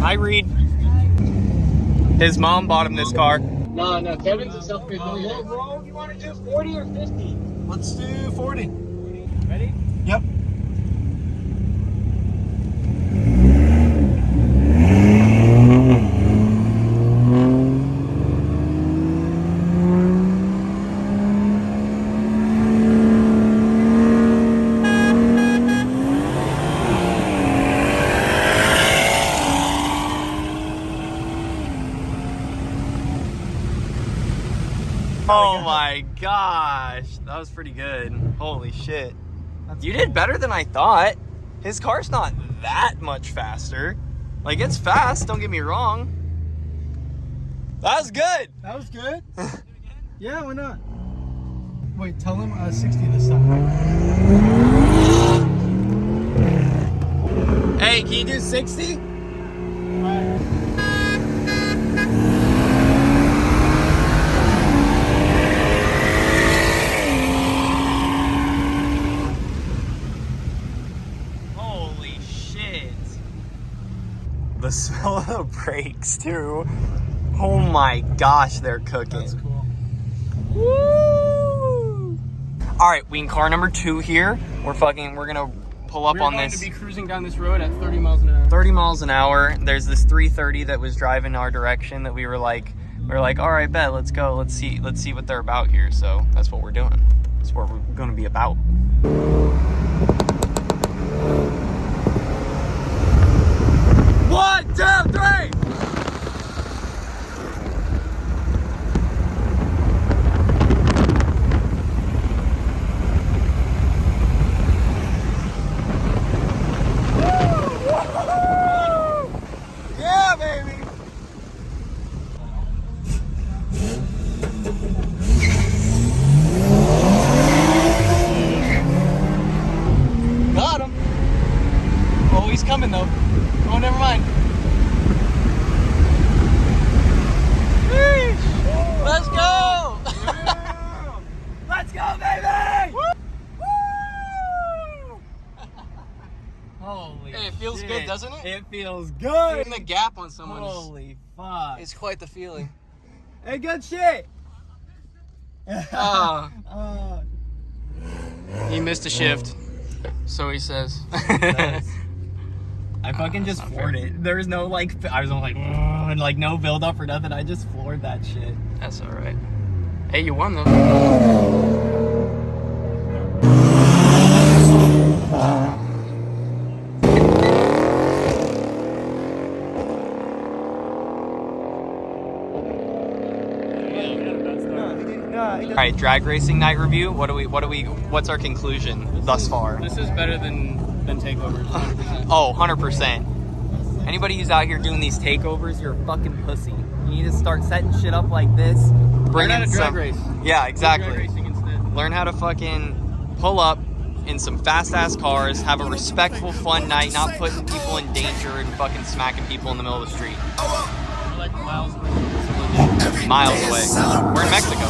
Hi, Reed. His mom bought him this car. No, Kevin's a self-made millionaire. Bro, you want to do 40 or 50? Let's do 40. Ready? Yep. Oh my gosh, that was pretty good. Holy shit. You did better than I thought. His car's not that much faster. Like, it's fast, don't get me wrong. That was good. That was good. Yeah, why not? Wait, tell him 60 this time. Hey, can you do 60? Holy shit. The smell of the brakes too. Oh my gosh, they're cooking. That's cool. Woo! All right, we in car number 2 here. We're gonna pull up on this. We're going to be cruising down this road at 30 miles an hour. 30 miles an hour. There's this 330 that was driving our direction that we were like, all right, bet, let's go. Let's see what they're about here. So that's what we're doing. That's what we're gonna be about. 1, 2, 3. Yeah, baby. Got him. Oh, he's coming though. Oh, never mind. Let's go! Let's go, baby! Woo! Holy Hey, it feels shit. good, doesn't it? It feels good. Putting the gap on someone Holy fuck. is quite the feeling. Hey, good shit. He missed a shift, so he says. I fucking just floored it. There's no like, I was like, and like no build up or nothing. I just floored that shit. That's all right. Hey, you won though. All right, drag racing night review. What's our conclusion thus far? This is better than takeovers, 100%. Oh, 100%. Anybody who's out here doing these takeovers, you're a fucking pussy. You need to start setting shit up like this. Learn how to drag race. Yeah, exactly. Drag racing instead. Learn how to fucking pull up in some fast-ass cars, have a respectful, fun night, not putting people in danger and fucking smacking people in the middle of the street. We're like miles away. Miles away. We're in Mexico.